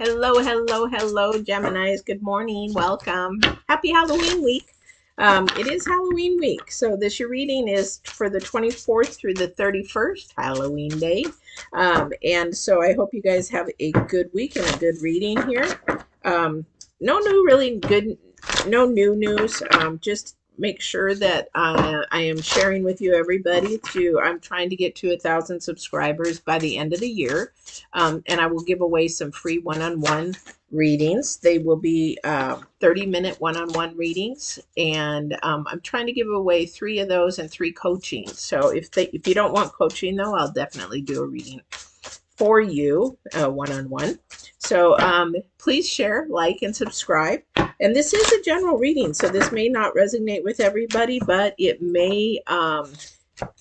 Hello, hello, hello, Geminis. Good morning. Welcome. Happy Halloween week. It is Halloween week. So this your reading is for the 24th through the 31st, Halloween day. And so I hope you guys have a good week and a good reading here. No new really good, no new news. Just make sure that I am sharing with you everybody I'm trying to get to 1,000 subscribers by the end of the year. And I will give away some free one-on-one readings. They will be 30-minute one-on-one readings, and I'm trying to give away 3 of those and 3 coaching. So if you don't want coaching though, I'll definitely do a reading for you, one-on-one. So please share, like, and subscribe. And this is a general reading, so this may not resonate with everybody, but it may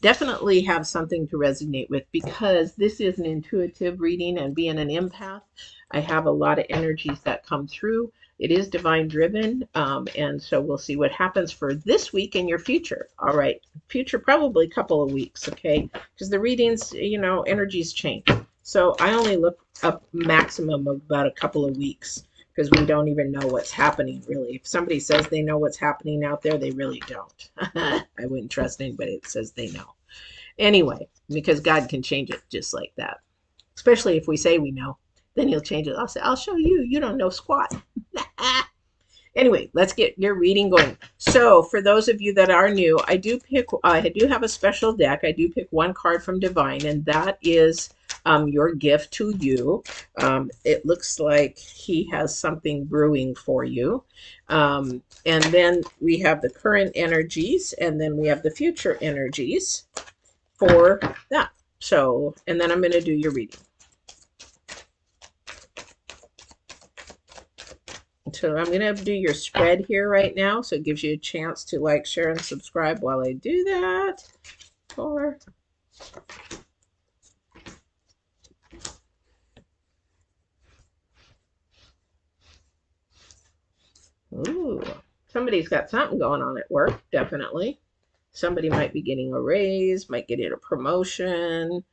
definitely have something to resonate with, because this is an intuitive reading, and being an empath, I have a lot of energies that come through. It is divine driven, and so we'll see what happens for this week and your future. All right, future probably a couple of weeks, okay? Because the readings, energies change. So I only look up maximum of about a couple of weeks, because we don't even know what's happening, really. If somebody says they know what's happening out there, they really don't. I wouldn't trust anybody that says they know. Anyway, because God can change it just like that. Especially if we say we know, then he'll change it. I'll say, I'll show you. You don't know squat. Anyway, let's get your reading going. So for those of you that are new, I do have a special deck. I do pick one card from Divine, and that is your gift to you. It looks like he has something brewing for you. And then we have the current energies, and then we have the future energies for that. So, and then I'm going to do your reading. So I'm going to do your spread here right now. So it gives you a chance to like, share, and subscribe while I do that. Ooh, somebody's got something going on at work, definitely. Somebody might be getting a raise, might get a promotion.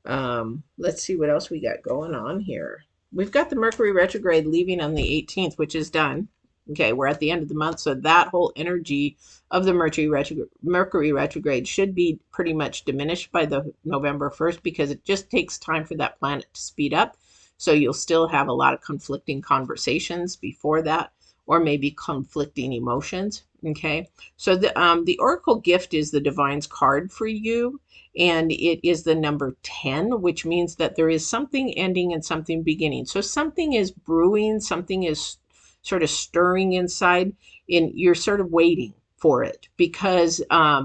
Let's see what else we got going on here. We've got the Mercury retrograde leaving on the 18th, which is done. Okay, we're at the end of the month, so that whole energy of the Mercury retrograde should be pretty much diminished by the November 1st, because it just takes time for that planet to speed up. So you'll still have a lot of conflicting conversations before that, or maybe conflicting emotions. Okay, so the Oracle gift is the Divine's card for you, and it is the number 10, which means that there is something ending and something beginning. So something is brewing, something is sort of stirring inside, and you're sort of waiting for it, because I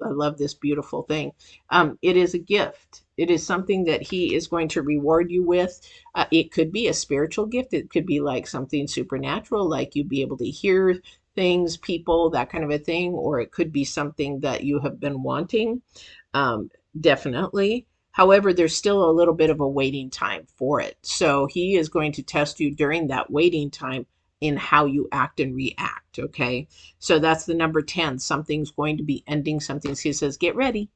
love this beautiful thing. It is a gift. It is something that he is going to reward you with. It could be a spiritual gift. It could be like something supernatural, like you'd be able to hear things, people, that kind of a thing, or it could be something that you have been wanting, definitely. However, there's still a little bit of a waiting time for it. So he is going to test you during that waiting time in how you act and react, okay? So that's the number 10. Something's going to be ending, something. He says, get ready.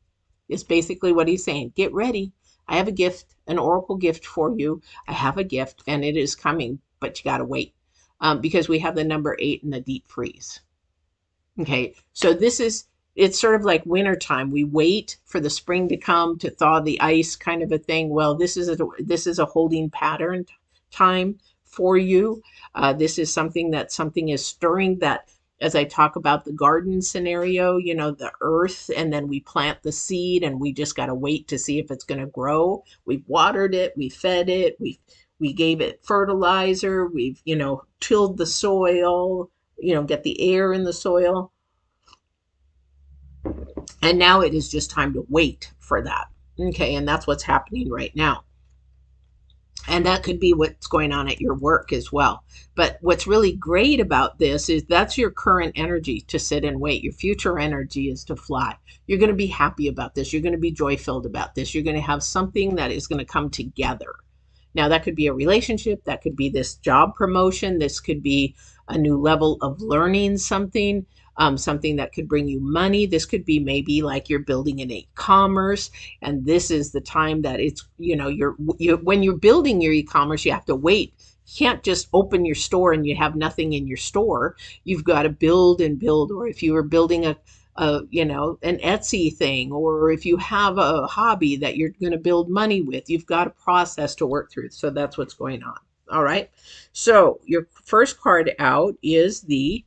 It's basically what he's saying. Get ready. I have a gift, an oracle gift for you. I have a gift, and it is coming, but you got to wait. Because we have the number 8 in the deep freeze. Okay, so it's sort of like winter time. We wait for the spring to come to thaw the ice, kind of a thing. Well, this is a holding pattern time for you. This is something is stirring, that as I talk about the garden scenario, the earth, and then we plant the seed, and we just got to wait to see if it's going to grow. We've watered it, we fed it, we gave it fertilizer, we've, tilled the soil, get the air in the soil. And now it is just time to wait for that. Okay, and that's what's happening right now. And that could be what's going on at your work as well. But what's really great about this is that's your current energy, to sit and wait. Your future energy is to fly. You're going to be happy about this. You're going to be joy-filled about this. You're going to have something that is going to come together. Now, that could be a relationship. That could be this job promotion. This could be a new level of learning something. Something that could bring you money. This could be maybe like you're building an e-commerce, and this is the time that it's, when you're building your e-commerce, you have to wait can't just open your store and you have nothing in your store. You've got to build and build. Or if you were building you know, an Etsy thing, or if you have a hobby that you're going to build money with, you've got a process to work through. So that's what's going on. All right. So your first card out is the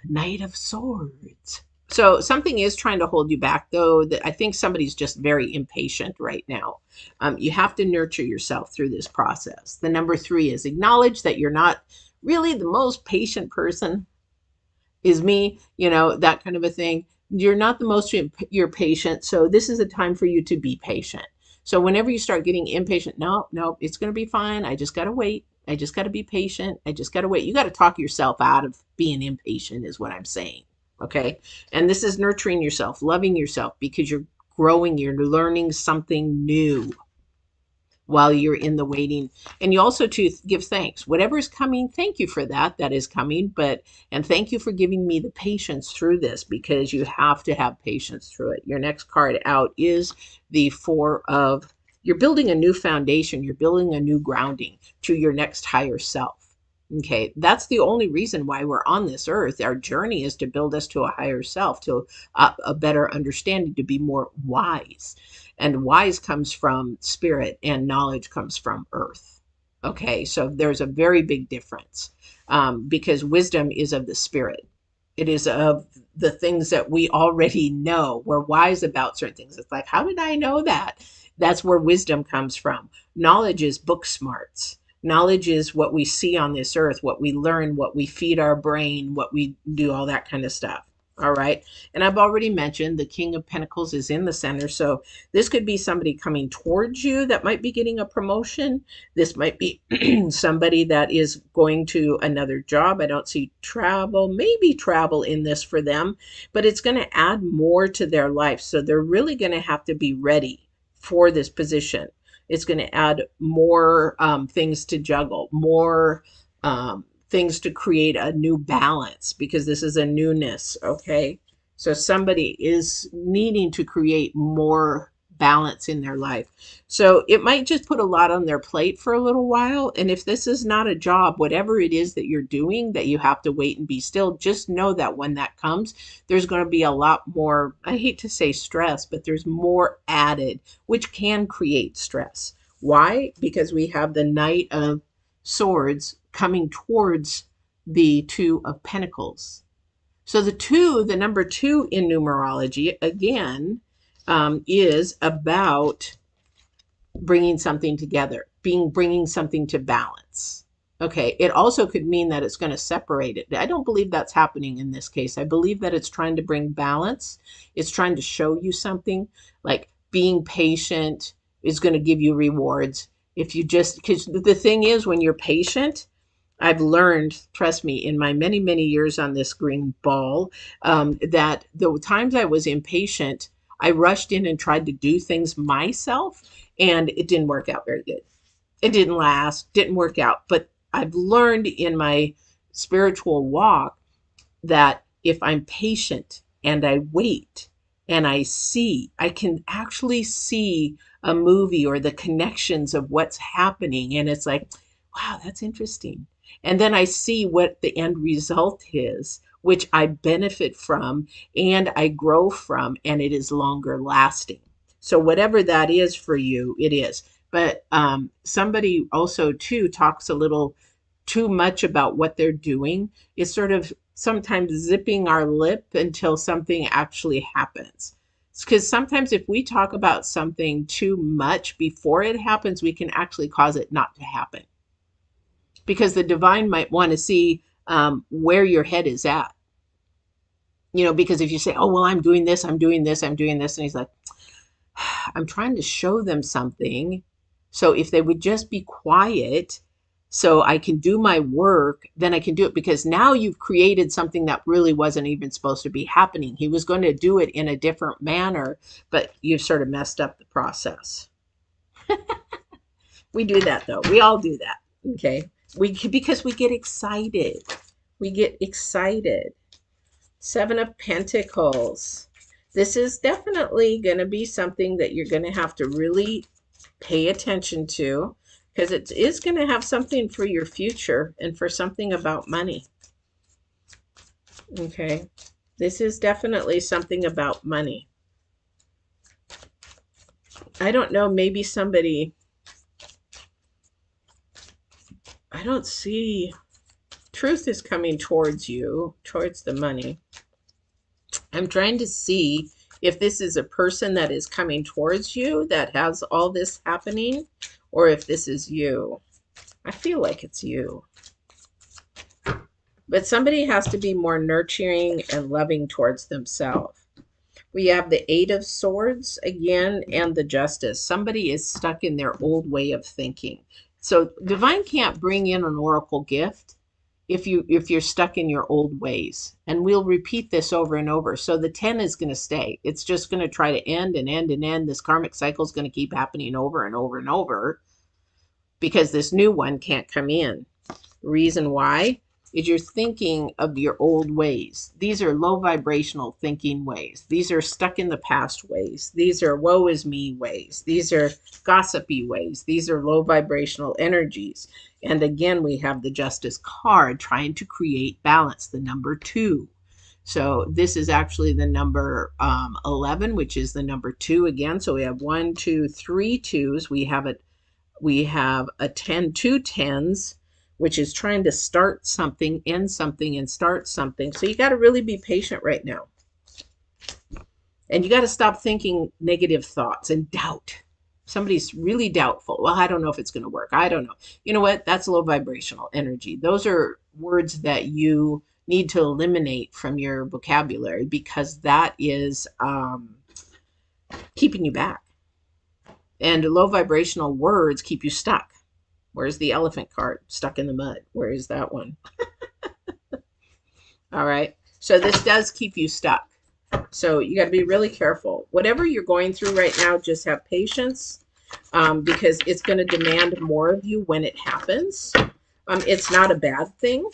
Knight of Swords. So something is trying to hold you back, though. That I think somebody's just very impatient right now. You have to nurture yourself through this process. The number 3 is acknowledge that you're not really the most patient person. Is me, you know, that kind of a thing. You're not the most, you're patient. So this is a time for you to be patient. So whenever you start getting impatient, no, it's going to be fine. I just got to wait. I just got to be patient. I just got to wait. You got to talk yourself out of being impatient is what I'm saying. Okay. And this is nurturing yourself, loving yourself, because you're growing, you're learning something new while you're in the waiting. And you also to give thanks. Whatever is coming, thank you for that. That is coming. And thank you for giving me the patience through this, because you have to have patience through it. Your next card out is the 4 of, you're building a new foundation. You're building a new grounding to your next higher self. Okay, that's the only reason why we're on this earth. Our journey is to build us to a higher self, to a better understanding, to be more wise. And wise comes from spirit, and knowledge comes from earth. Okay, so there's a very big difference, because wisdom is of the spirit. It is of the things that we already know. We're wise about certain things. It's like, how did I know that? That's where wisdom comes from. Knowledge is book smarts. Knowledge is what we see on this earth, what we learn, what we feed our brain, what we do, all that kind of stuff. All right. And I've already mentioned the King of Pentacles is in the center. So this could be somebody coming towards you that might be getting a promotion. This might be somebody that is going to another job. I don't see travel, maybe travel in this for them, but it's going to add more to their life. So they're really going to have to be ready for this position. It's going to add more things to juggle, more things to create a new balance, because this is a newness. Okay. So somebody is needing to create more balance in their life. So it might just put a lot on their plate for a little while. And if this is not a job, whatever it is that you're doing, that you have to wait and be still, just know that when that comes, there's going to be a lot more, I hate to say stress, but there's more added, which can create stress. Why? Because we have the Knight of Swords coming towards the 2 of Pentacles. So the number 2 in numerology, again, is about bringing something together, bringing something to balance. Okay, it also could mean that it's going to separate it. I don't believe that's happening in this case. I believe that it's trying to bring balance. It's trying to show you something, like being patient is going to give you rewards. If you just, because the thing is, when you're patient, I've learned, trust me, in my many, many years on this green ball, that the times I was impatient, I rushed in and tried to do things myself, and it didn't work out very good. It didn't last, didn't work out. But I've learned in my spiritual walk that if I'm patient and I wait and I can actually see a movie or the connections of what's happening. And it's like, wow, that's interesting. And then I see what the end result is, which I benefit from and I grow from, and it is longer lasting. So whatever that is for you, it is. But somebody also too talks a little too much about what they're doing. It's sort of sometimes zipping our lip until something actually happens. Because sometimes if we talk about something too much before it happens, we can actually cause it not to happen. Because the divine might want to see where your head is at. You know, because if you say, oh, well, I'm doing this, I'm doing this, I'm doing this. And he's like, I'm trying to show them something. So if they would just be quiet so I can do my work, then I can do it, because now you've created something that really wasn't even supposed to be happening. He was going to do it in a different manner, but you've sort of messed up the process. We do that though. We all do that. Okay. Because we get excited. We get excited. 7 of Pentacles. This is definitely going to be something that you're going to have to really pay attention to. because it is going to have something for your future and for something about money. Okay, this is definitely something about money. I don't know, maybe somebody, I don't see, truth is coming towards you, towards the money. I'm trying to see if this is a person that is coming towards you that has all this happening, or if this is you. I feel like it's you. But somebody has to be more nurturing and loving towards themselves. We have the Eight of Swords again and the Justice. Somebody is stuck in their old way of thinking. So Divine can't bring in an oracle gift if you're stuck in your old ways. And we'll repeat this over and over. So the 10 is going to stay. It's just going to try to end and end and end. This karmic cycle is going to keep happening over and over and over because this new one can't come in. Reason why is you're thinking of your old ways. These are low vibrational thinking ways. These are stuck in the past ways. These are woe is me ways. These are gossipy ways. These are low vibrational energies. And again, we have the Justice card trying to create balance, the number 2. So this is actually the number 11, which is the number 2 again. So we have 1, 2, 3 2s. We have a 10, 2 10s, which is trying to start something, end something, and start something. So you got to really be patient right now. And you got to stop thinking negative thoughts and doubt. Somebody's really doubtful. Well, I don't know if it's going to work. I don't know. You know what? That's low vibrational energy. Those are words that you need to eliminate from your vocabulary because that is keeping you back. And low vibrational words keep you stuck. Where's the elephant card? Stuck in the mud. Where is that one? All right. So this does keep you stuck. So you got to be really careful. Whatever you're going through right now, just have patience because it's going to demand more of you when it happens. It's not a bad thing,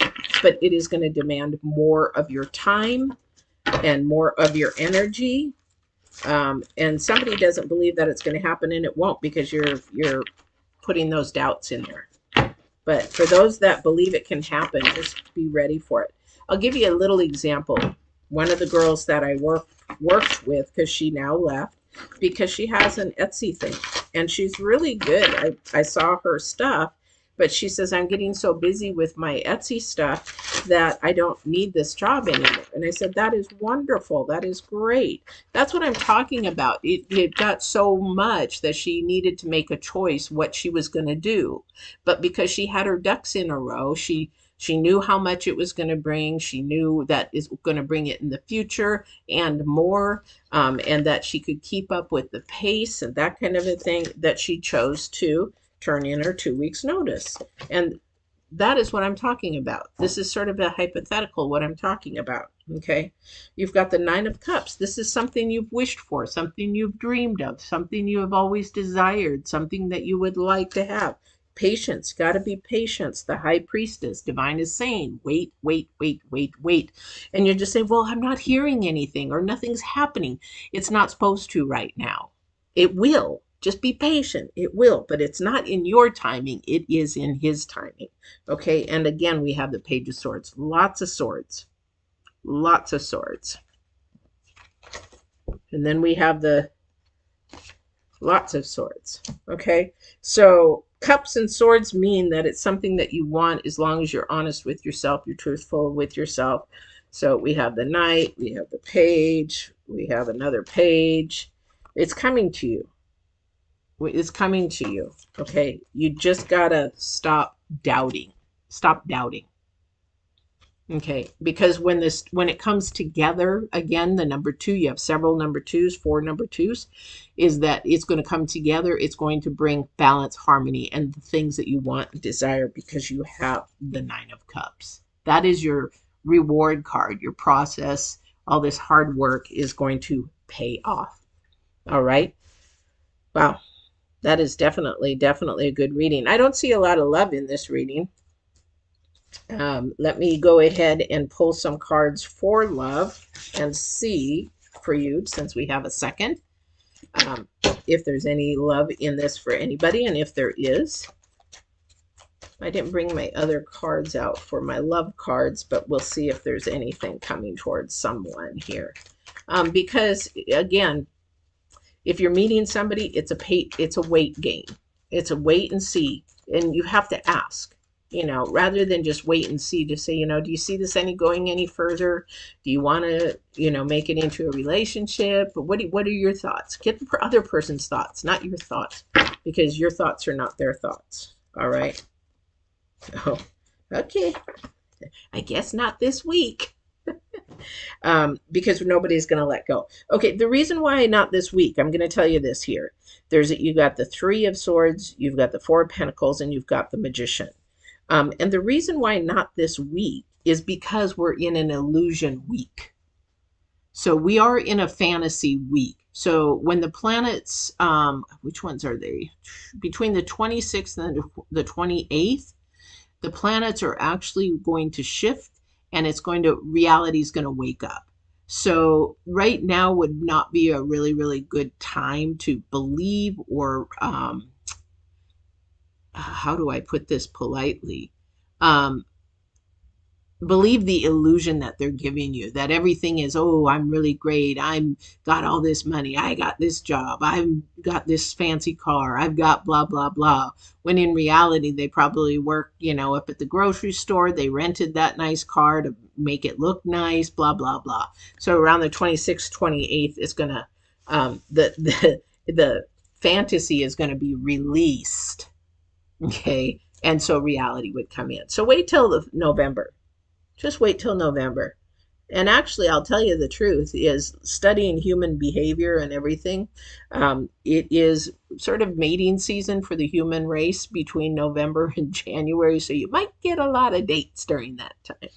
but it is going to demand more of your time and more of your energy. And somebody doesn't believe that it's going to happen, and it won't because you're putting those doubts in there. But for those that believe it can happen, just be ready for it. I'll give you a little example. One of the girls that I worked with, because she now left, because she has an Etsy thing, and she's really good. I saw her stuff, but she says, I'm getting so busy with my Etsy stuff that I don't need this job anymore. And I said, that is wonderful. That is great. That's what I'm talking about. It got so much that she needed to make a choice what she was going to do. But because she had her ducks in a row, she knew how much it was going to bring. She knew that is going to bring it in the future and more, and that she could keep up with the pace and that kind of a thing, that she chose to turn in her 2 weeks notice. And that is what I'm talking about. This is sort of a hypothetical, what I'm talking about. Okay. You've got the 9 of Cups. This is something you've wished for, something you've dreamed of, something you have always desired, something that you would like to have. Patience, got to be patience. The High Priestess, Divine is saying, wait, wait, wait, wait, wait. And you just say, well, I'm not hearing anything or nothing's happening. It's not supposed to right now. It will. Just be patient. It will, but it's not in your timing. It is in his timing. Okay. And again, we have the Page of Swords. Lots of swords. Lots of swords. And then we have the lots of swords. Okay. So Cups and Swords mean that it's something that you want as long as you're honest with yourself, you're truthful with yourself. So we have the Knight, we have the Page, we have another Page. It's coming to you. It's coming to you. Okay. You just got to stop doubting. Stop doubting. Okay. Because when it comes together, again, the number 2, you have several number 2s, 4 number 2s, is that it's going to come together. It's going to bring balance, harmony, and the things that you want and desire because you have the 9 of Cups. That is your reward card. Your process, all this hard work is going to pay off. All right. Wow. That is definitely a good reading. I don't see a lot of love in this reading. Let me go ahead and pull some cards for love and see for you, since we have a second, if there's any love in this for anybody. And if there is, I didn't bring my other cards out for my love cards, but we'll see if there's anything coming towards someone here. Because again, if you're meeting somebody, it's a wait game. It's a wait and see, and you have to ask. Rather than just wait and see, to say, do you see this going any further? Do you want to, make it into a relationship? What are your thoughts? Get the other person's thoughts, not your thoughts, because your thoughts are not their thoughts. All right. Oh, okay. I guess not this week. Because nobody's going to let go. Okay, the reason why not this week, I'm going to tell you this here. You got the Three of Swords, you've got the Four of Pentacles, and you've got the Magician. And the reason why not this week is because we're in an illusion week. So we are in a fantasy week. So when the planets, which ones are they? Between the 26th and the 28th, the planets are actually going to shift, and reality is going to wake up. So right now would not be a really, really good time to believe, or how do I put this politely? Believe the illusion that they're giving you, that everything is, oh, I'm really great. Got all this money. I got this job. I've got this fancy car. I've got blah, blah, blah. When in reality, they probably work, up at the grocery store. They rented that nice car to make it look nice, blah, blah, blah. So around the 26th, 28th, it's going to, the fantasy is going to be released. Okay. And so reality would come in. So wait till November. Just wait till November. And actually, I'll tell you the truth, is studying human behavior and everything. It is sort of mating season for the human race between November and January. So you might get a lot of dates during that time.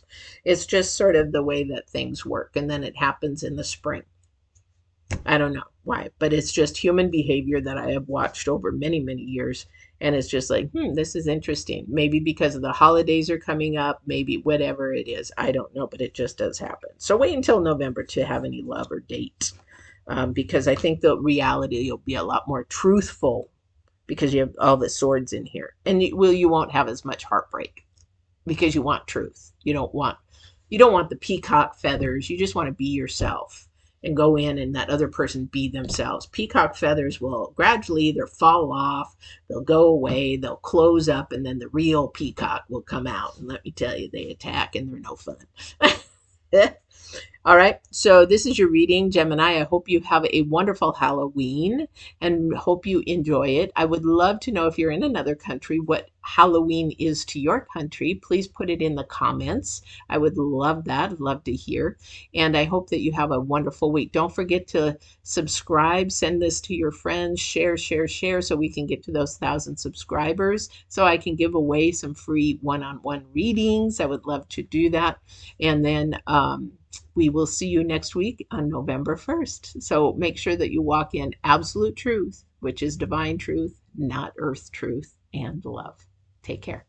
It's just sort of the way that things work. And then it happens in the spring. I don't know why, but it's just human behavior that I have watched over many, many years. And it's just like, this is interesting. Maybe because of the holidays are coming up, maybe whatever it is. I don't know, but it just does happen. So wait until November to have any love or date, because I think the reality will be a lot more truthful, because you have all the swords in here. And you won't have as much heartbreak, because you want truth. You don't want the peacock feathers. You just want to be yourself and go in and that other person be themselves. Peacock feathers will gradually either fall off, they'll go away, they'll close up, and then the real peacock will come out. And let me tell you, they attack and they're no fun. All right, so this is your reading, Gemini. I hope you have a wonderful Halloween and hope you enjoy it. I would love to know, if you're in another country, what Halloween is to your country. Please put it in the comments. I would love that. Love to hear. And I hope that you have a wonderful week. Don't forget to subscribe, send this to your friends, share, so we can get to those 1,000 subscribers, so I can give away some free one-on-one readings. I would love to do that. And then we will see you next week on November 1st. So make sure that you walk in absolute truth, which is divine truth, not earth truth, and love. Take care.